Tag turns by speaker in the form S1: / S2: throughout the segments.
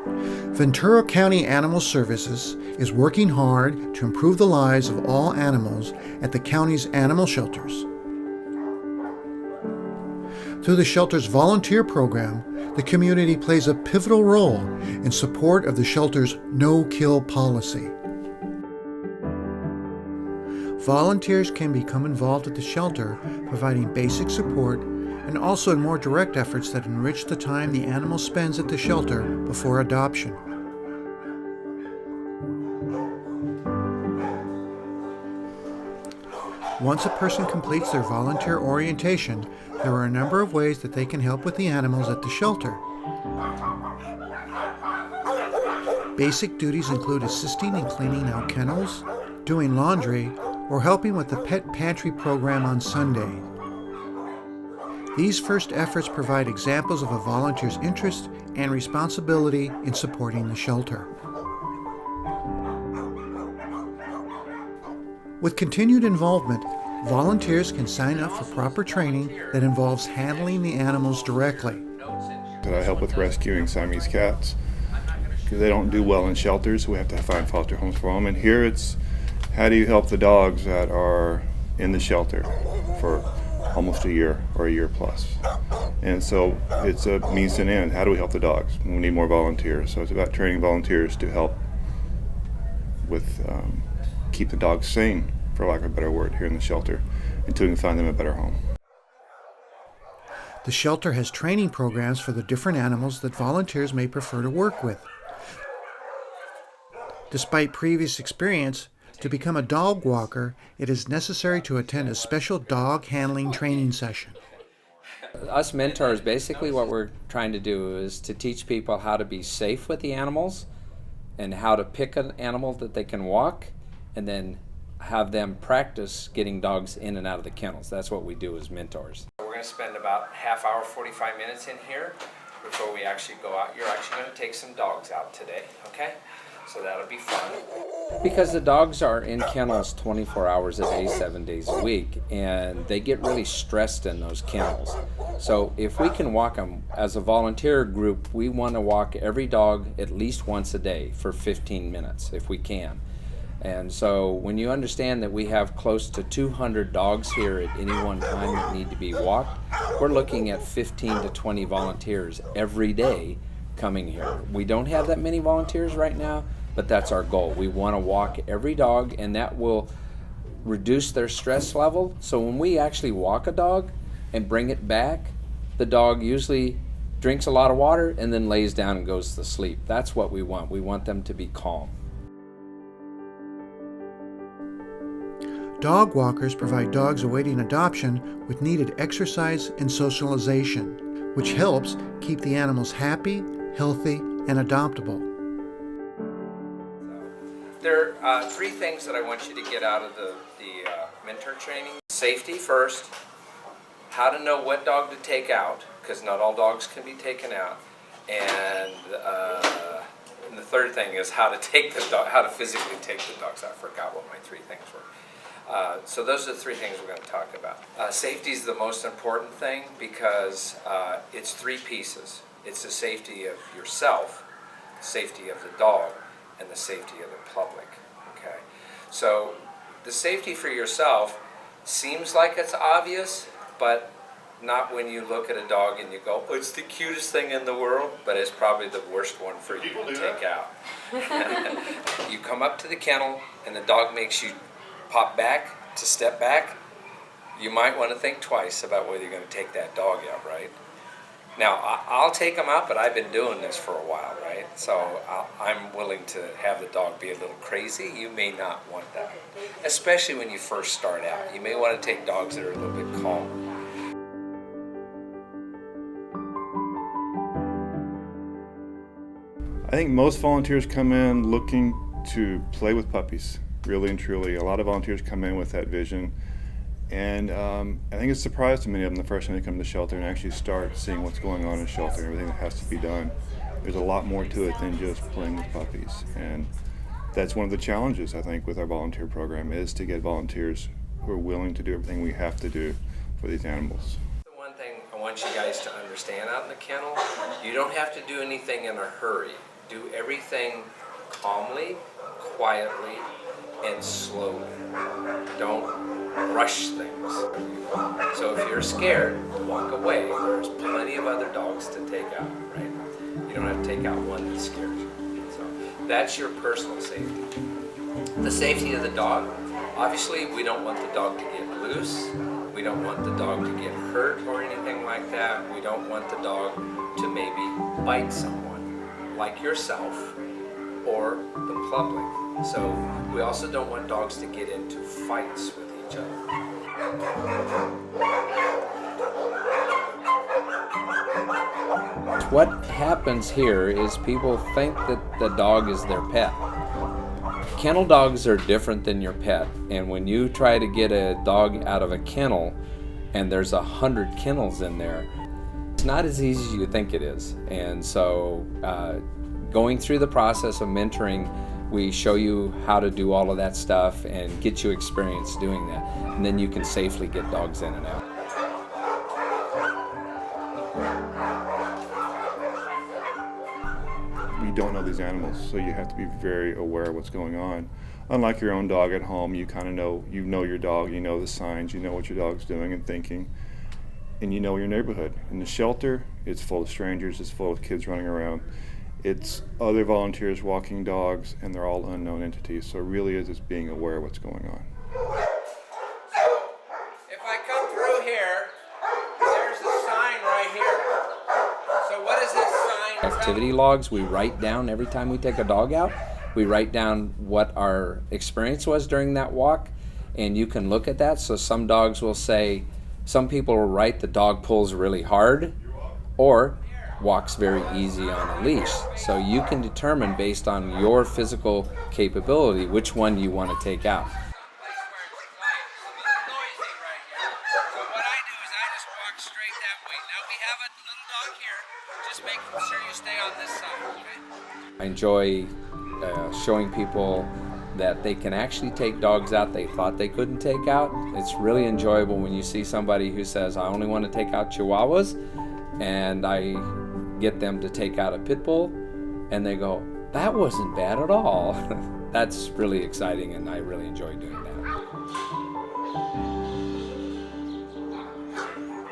S1: Ventura County Animal Services is working hard to improve the lives of all animals at the county's animal shelters. Through the shelter's volunteer program, the community plays a pivotal role in support of the shelter's no-kill policy. Volunteers can become involved at the shelter, providing basic support and also in more direct efforts that enrich the time the animal spends at the shelter before adoption. Once a person completes their volunteer orientation, there are a number of ways that they can help with the animals at the shelter. Basic duties include assisting in cleaning out kennels, doing laundry, or helping with the pet pantry program on Sunday. These first efforts provide examples of a volunteer's interest and responsibility in supporting the shelter. With continued involvement, volunteers can sign up for proper training that involves handling the animals directly.
S2: I help with rescuing Siamese cats because they don't do well in shelters, so we have to find foster homes for them. And here it's how do you help the dogs that are in the shelter for almost a year or a year plus. And so it's a means to an end. How do we help the dogs? We need more volunteers. So it's about training volunteers to help with keep the dogs sane, for lack of a better word, here in the shelter until we can find them a better home.
S1: The shelter has training programs for the different animals that volunteers may prefer to work with. Despite previous experience, to become a dog walker, it is necessary to attend a special dog handling training session.
S3: Us mentors, basically what we're trying to do is to teach people how to be safe with the animals and how to pick an animal that they can walk and then have them practice getting dogs in and out of the kennels. That's what we do as mentors. We're going to spend about half hour, 45 minutes in here before we actually go out. You're actually going to take some dogs out today, okay? So that'll be fun. Because the dogs are in kennels 24 hours a day, 7 days a week, and they get really stressed in those kennels. So if we can walk them, as a volunteer group, we want to walk every dog at least once a day for 15 minutes if we can. And so when you understand that we have close to 200 dogs here at any one time that need to be walked, we're looking at 15 to 20 volunteers every day coming here. We don't have that many volunteers right now, but that's our goal. We want to walk every dog, and that will reduce their stress level. So when we actually walk a dog and bring it back, the dog usually drinks a lot of water and then lays down and goes to sleep. That's what we want. We want them to be calm.
S1: Dog walkers provide dogs awaiting adoption with needed exercise and socialization, which helps keep the animals happy, healthy, and adoptable.
S3: There are three things that I want you to get out of the mentor training. Safety first, how to know what dog to take out, because not all dogs can be taken out, and the third thing is how to physically take the dogs out. I forgot what my three things were. So those are the three things we're going to talk about. Safety is the most important thing because it's three pieces. It's the safety of yourself, the safety of the dog, and the safety of the public. Okay, so the safety for yourself seems like it's obvious, but not when you look at a dog and you go, oh, it's the cutest thing in the world, but it's probably the worst one for you to take out. You come up to the kennel and the dog makes you pop back to step back. You might want to think twice about whether you're going to take that dog out, right? Now, I'll take them out, but I've been doing this for a while, right? So I'm willing to have the dog be a little crazy. You may not want that, especially when you first start out. You may want to take dogs that are a little bit calmer.
S2: I think most volunteers come in looking to play with puppies, really and truly. A lot of volunteers come in with that vision. And I think it's a surprise to many of them the first time they come to the shelter and actually start seeing what's going on in the shelter and everything that has to be done. There's a lot more to it than just playing with puppies. And that's one of the challenges, I think, with our volunteer program is to get volunteers who are willing to do everything we have to do for these animals.
S3: The one thing I want you guys to understand out in the kennel, you don't have to do anything in a hurry. Do everything calmly, quietly, and slowly. Don't rush things. So if you're scared, walk away. There's plenty of other dogs to take out, right? You don't have to take out one that scares you. So that's your personal safety. The safety of the dog, obviously we don't want the dog to get loose. We don't want the dog to get hurt or anything like that. We don't want the dog to maybe bite someone, like yourself or the public. So we also don't want dogs to get into fights with each other. What happens here is people think that the dog is their pet. Kennel dogs are different than your pet, and when you try to get a dog out of a kennel and there's 100 kennels in there, it's not as easy as you think it is. And so going through the process of mentoring, we show you how to do all of that stuff and get you experience doing that, and then you can safely get dogs in and out.
S2: You don't know these animals, so you have to be very aware of what's going on. Unlike your own dog at home, you kind of know, your dog, you know the signs, you know what your dog's doing and thinking, and you know your neighborhood. In the shelter, it's full of strangers, it's full of kids running around. It's other volunteers walking dogs, and they're all unknown entities, so it really is just being aware of what's going on.
S3: If I come through here, there's a sign right here. So what is this sign? Activity logs we write down every time we take a dog out. We write down what our experience was during that walk, and you can look at that. So some dogs will say, some people will write the dog pulls really hard or walks very easy on a leash. So you can determine based on your physical capability which one you want to take out. I enjoy showing people that they can actually take dogs out they thought they couldn't take out. It's really enjoyable when you see somebody who says, I only want to take out Chihuahuas, and I get them to take out a pit bull, and they go, that wasn't bad at all. That's really exciting, and I really enjoy doing that.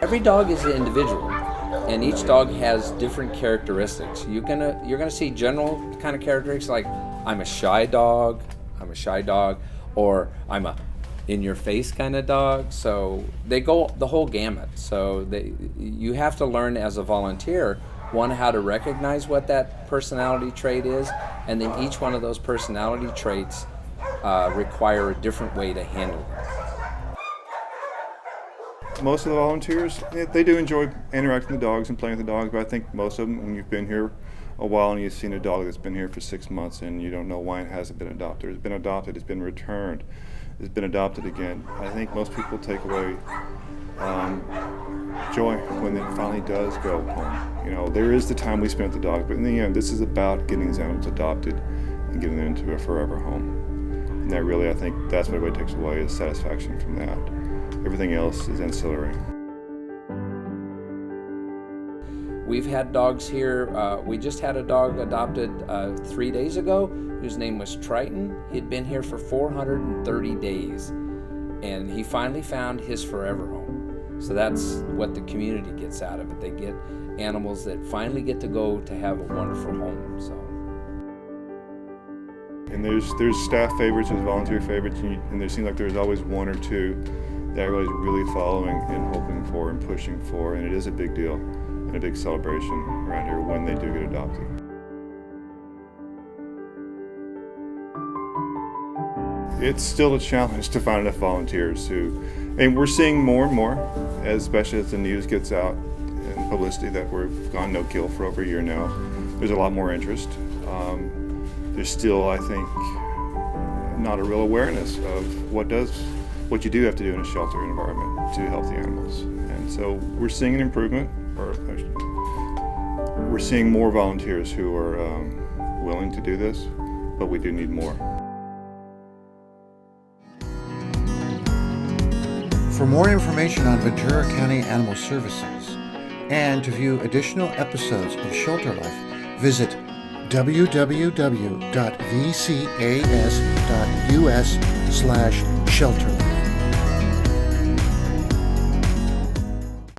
S3: Every dog is an individual, and each dog has different characteristics. You're gonna see general kind of characteristics like, I'm a shy dog, or I'm a in-your-face kind of dog. So they go the whole gamut. So you have to learn as a volunteer, one, how to recognize what that personality trait is, and then each one of those personality traits require a different way to handle them.
S2: Most of the volunteers, they do enjoy interacting with the dogs and playing with the dogs, but I think most of them, when you've been here a while and you've seen a dog that's been here for 6 months and you don't know why it hasn't been adopted, it's been adopted, it's been returned, it's been adopted again, I think most people take away joy when it finally does go home. You know, there is the time we spend with the dog, but in the end, this is about getting these animals adopted and getting them into a forever home. And that really, I think, that's what everybody takes away, is satisfaction from that. Everything else is ancillary.
S3: We've had dogs here. We just had a dog adopted 3 days ago whose name was Triton. He'd been here for 430 days, and he finally found his forever home. So that's what the community gets out of it. They get animals that finally get to go to have a wonderful home. So.
S2: And there's staff favorites, there's volunteer favorites, and there seems like there's always one or two that everybody's really following and hoping for and pushing for, and it is a big deal and a big celebration around here when they do get adopted. It's still a challenge to find enough volunteers and we're seeing more and more, especially as the news gets out and publicity that we've gone no-kill for over a year now. There's a lot more interest. There's still, I think, not a real awareness of what you do have to do in a shelter environment to help the animals. And so we're seeing an improvement, or we're seeing more volunteers who are willing to do this, but we do need more.
S1: For more information on Ventura County Animal Services, And to view additional episodes of Shelter Life, visit www.vcas.us/shelterlife.